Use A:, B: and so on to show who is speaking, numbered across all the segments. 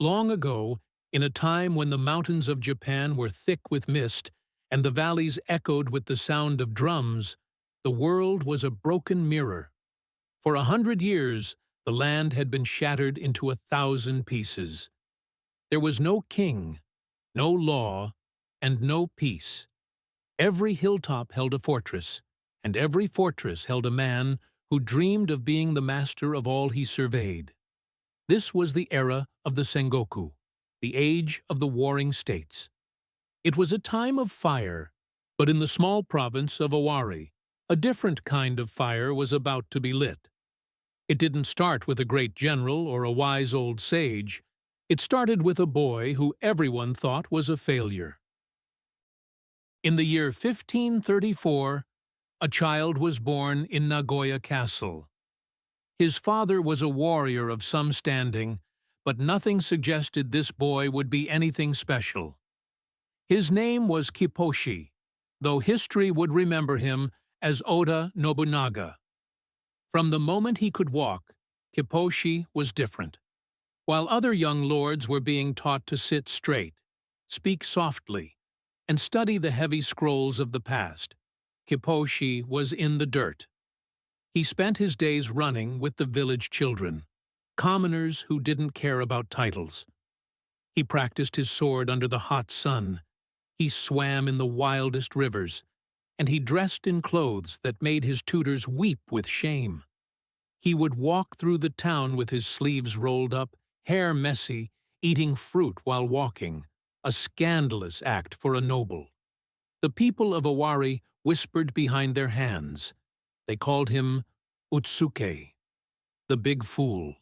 A: Long ago, in a time when the mountains of Japan were thick with mist and the valleys echoed with the sound of drums, the world was a broken mirror. For 100 years, the land had been shattered into 1,000 pieces. There was no king, no law, and no peace. Every hilltop held a fortress, and every fortress held a man who dreamed of being the master of all he surveyed. This was the era of the Sengoku, the age of the warring states. It was a time of fire, but in the small province of Owari, a different kind of fire was about to be lit. It didn't start with a great general or a wise old sage. It started with a boy who everyone thought was a failure. In the year 1534, a child was born in Nagoya Castle. His father was a warrior of some standing, but nothing suggested this boy would be anything special. His name was Kipposhi, though history would remember him as Oda Nobunaga. From the moment he could walk, Kipposhi was different. While other young lords were being taught to sit straight, speak softly, and study the heavy scrolls of the past, Kipposhi was in the dirt. He spent his days running with the village children, commoners who didn't care about titles. He practiced his sword under the hot sun. He swam in the wildest rivers, and he dressed in clothes that made his tutors weep with shame. He would walk through the town with his sleeves rolled up, hair messy, eating fruit while walking, a scandalous act for a noble. The people of Owari whispered behind their hands. They called him Utsuke, the big fool.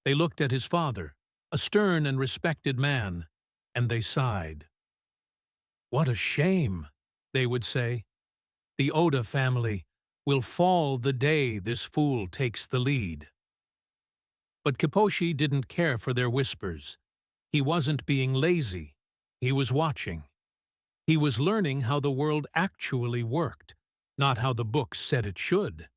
A: They looked at his father, a stern and respected man, and they sighed. "What a shame," they would say. "The Oda family will fall the day this fool takes the lead." But Kipposhi didn't care for their whispers. He wasn't being lazy. He was watching. He was learning how the world actually worked, not how the books said it should.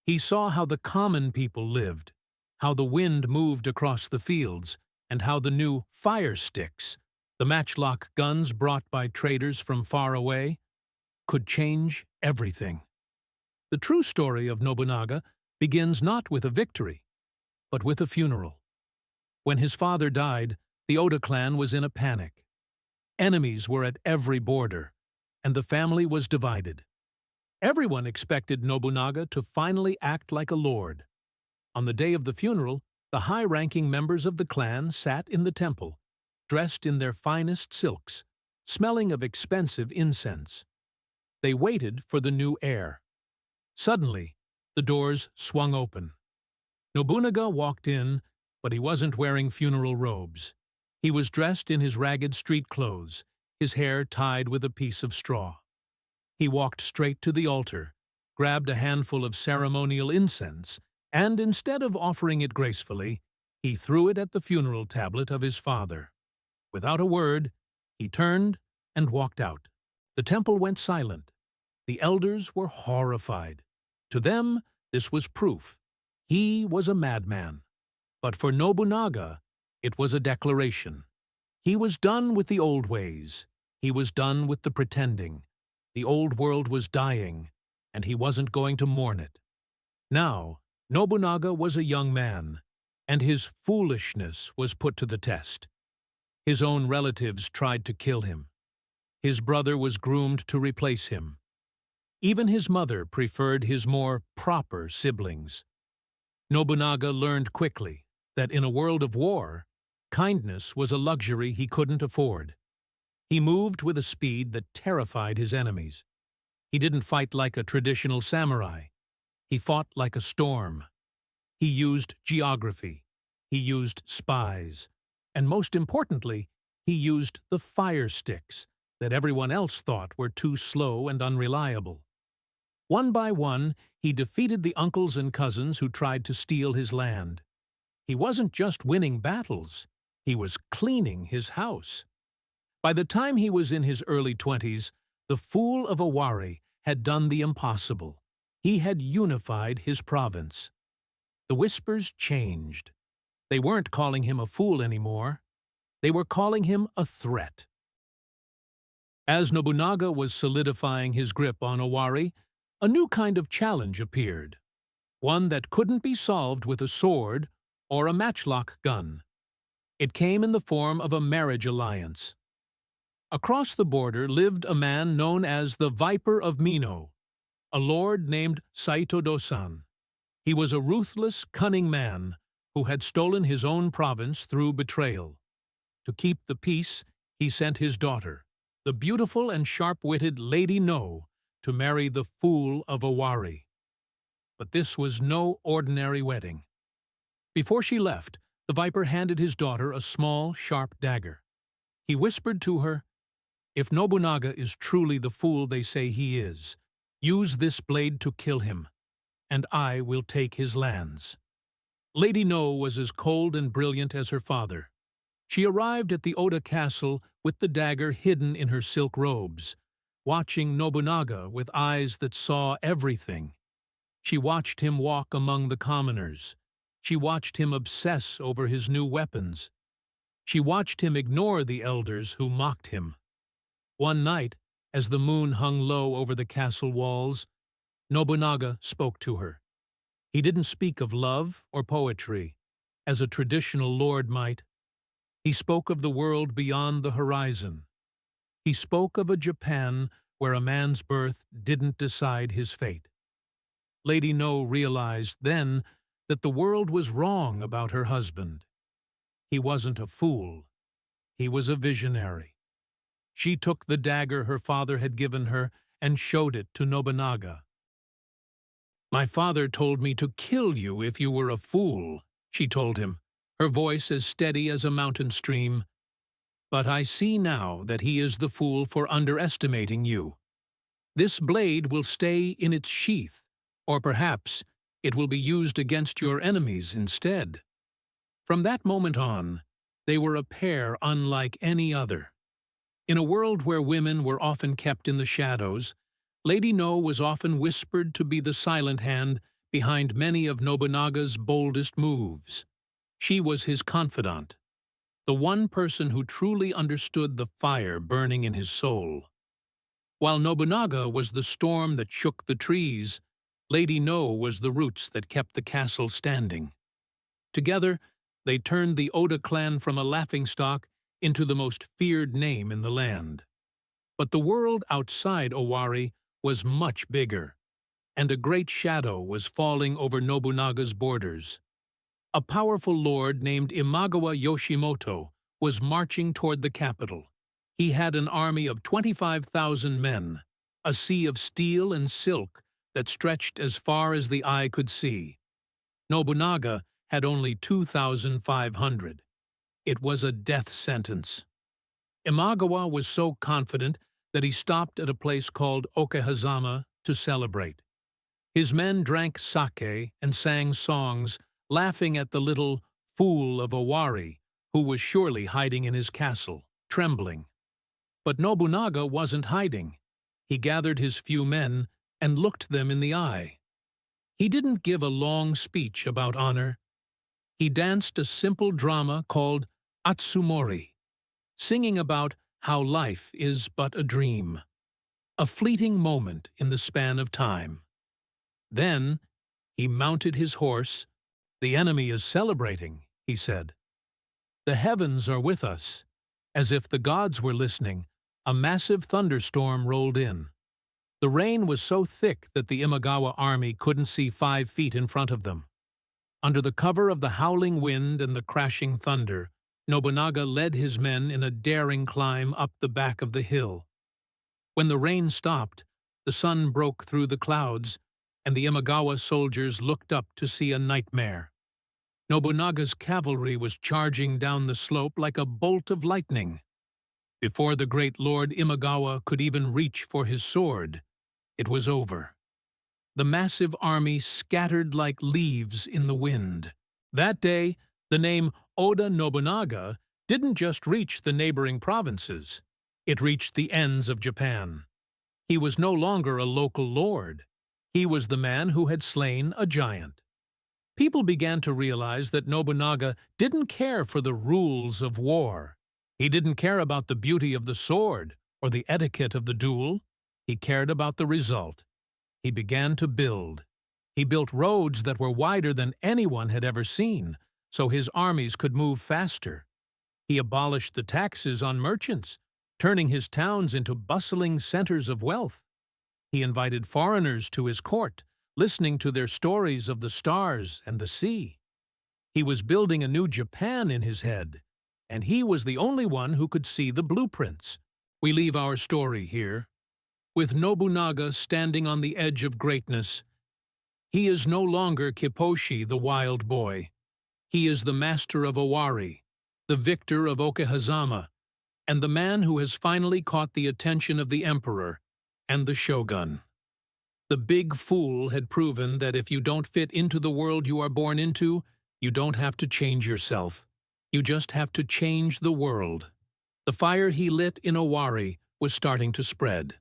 A: He saw how the common people lived, how the wind moved across the fields, and how the new fire sticks, the matchlock guns brought by traders from far away, could change everything. The true story of Nobunaga begins not with a victory, but with a funeral. When his father died, the Oda clan was in a panic. Enemies were at every border, and the family was divided. Everyone expected Nobunaga to finally act like a lord. On the day of the funeral, the high-ranking members of the clan sat in the temple, dressed in their finest silks, smelling of expensive incense. They waited for the new heir. Suddenly, the doors swung open. Nobunaga walked in, but he wasn't wearing funeral robes. He was dressed in his ragged street clothes, his hair tied with a piece of straw. He walked straight to the altar, grabbed a handful of ceremonial incense, and instead of offering it gracefully, he threw it at the funeral tablet of his father. Without a word, he turned and walked out. The temple went silent. The elders were horrified. To them, this was proof. He was a madman. But for Nobunaga, it was a declaration. He was done with the old ways. He was done with the pretending. The old world was dying, and he wasn't going to mourn it. Now, Nobunaga was a young man, and his foolishness was put to the test. His own relatives tried to kill him. His brother was groomed to replace him. Even his mother preferred his more proper siblings. Nobunaga learned quickly that in a world of war, kindness was a luxury he couldn't afford. He moved with a speed that terrified his enemies. He didn't fight like a traditional samurai. He fought like a storm. He used geography. He used spies. And most importantly, he used the fire sticks that everyone else thought were too slow and unreliable. One by one, he defeated the uncles and cousins who tried to steal his land. He wasn't just winning battles, he was cleaning his house. By the time he was in his early 20s, the fool of Owari had done the impossible. He had unified his province. The whispers changed. They weren't calling him a fool anymore. They were calling him a threat. As Nobunaga was solidifying his grip on Owari, a new kind of challenge appeared, one that couldn't be solved with a sword or a matchlock gun. It came in the form of a marriage alliance. Across the border lived a man known as the Viper of Mino, a lord named Saito Dosan. He was a ruthless, cunning man who had stolen his own province through betrayal. To keep the peace, he sent his daughter, the beautiful and sharp-witted Lady No, to marry the fool of Owari. But this was no ordinary wedding. Before she left, the Viper handed his daughter a small, sharp dagger. He whispered to her, "If Nobunaga is truly the fool they say he is, use this blade to kill him, and I will take his lands." Lady No was as cold and brilliant as her father. She arrived at the Oda castle with the dagger hidden in her silk robes, watching Nobunaga with eyes that saw everything. She watched him walk among the commoners. She watched him obsess over his new weapons. She watched him ignore the elders who mocked him. One night, as the moon hung low over the castle walls, Nobunaga spoke to her. He didn't speak of love or poetry, as a traditional lord might. He spoke of the world beyond the horizon. He spoke of a Japan where a man's birth didn't decide his fate. Lady No realized then that the world was wrong about her husband. He wasn't a fool. He was a visionary. She took the dagger her father had given her and showed it to Nobunaga. "My father told me to kill you if you were a fool," she told him, her voice as steady as a mountain stream. "But I see now that he is the fool for underestimating you. This blade will stay in its sheath, or perhaps it will be used against your enemies instead." From that moment on, they were a pair unlike any other. In a world where women were often kept in the shadows, Lady No was often whispered to be the silent hand behind many of Nobunaga's boldest moves. She was his confidant, the one person who truly understood the fire burning in his soul. While Nobunaga was the storm that shook the trees, Lady No was the roots that kept the castle standing. Together, they turned the Oda clan from a laughingstock into the most feared name in the land. But the world outside Owari was much bigger, and a great shadow was falling over Nobunaga's borders. A powerful lord named Imagawa Yoshimoto was marching toward the capital. He had an army of 25,000 men, a sea of steel and silk that stretched as far as the eye could see. Nobunaga had only 2,500. It was a death sentence. Imagawa was so confident that he stopped at a place called Okehazama to celebrate. His men drank sake and sang songs, laughing at the little fool of Owari, who was surely hiding in his castle, trembling. But Nobunaga wasn't hiding. He gathered his few men and looked them in the eye. He didn't give a long speech about honor. He danced a simple drama called Atsumori, singing about how life is but a dream, a fleeting moment in the span of time. Then he mounted his horse. "The enemy is celebrating," he said. "The heavens are with us." As if the gods were listening, a massive thunderstorm rolled in. The rain was so thick that the Imagawa army couldn't see 5 feet in front of them. Under the cover of the howling wind and the crashing thunder, Nobunaga led his men in a daring climb up the back of the hill. When the rain stopped, the sun broke through the clouds, and the Imagawa soldiers looked up to see a nightmare. Nobunaga's cavalry was charging down the slope like a bolt of lightning. Before the great Lord Imagawa could even reach for his sword, it was over. The massive army scattered like leaves in the wind. That day, the name Oda Nobunaga didn't just reach the neighboring provinces. It reached the ends of Japan. He was no longer a local lord. He was the man who had slain a giant. People began to realize that Nobunaga didn't care for the rules of war. He didn't care about the beauty of the sword or the etiquette of the duel. He cared about the result. He began to build. He built roads that were wider than anyone had ever seen, so his armies could move faster. He abolished the taxes on merchants, turning his towns into bustling centers of wealth. He invited foreigners to his court, listening to their stories of the stars and the sea. He was building a new Japan in his head, and he was the only one who could see the blueprints. We leave our story here. With Nobunaga standing on the edge of greatness, he is no longer Kipposhi, the wild boy. He is the master of Owari, the victor of Okehazama, and the man who has finally caught the attention of the emperor and the shogun. The big fool had proven that if you don't fit into the world you are born into, you don't have to change yourself. You just have to change the world. The fire he lit in Owari was starting to spread.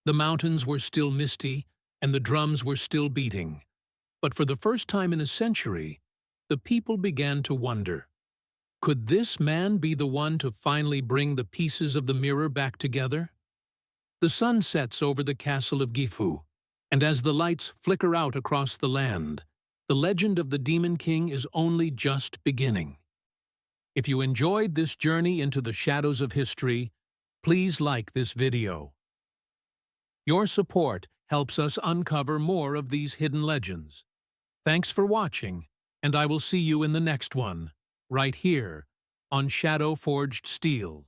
A: The mountains were still misty, and the drums were still beating. But for the first time in a century, the people began to wonder, could this man be the one to finally bring the pieces of the mirror back together? The sun sets over the castle of Gifu, and as the lights flicker out across the land, the legend of the Demon King is only just beginning. If you enjoyed this journey into the shadows of history, please like this video. Your support helps us uncover more of these hidden legends. Thanks for watching, and I will see you in the next one, right here, on Shadow Forged Steel.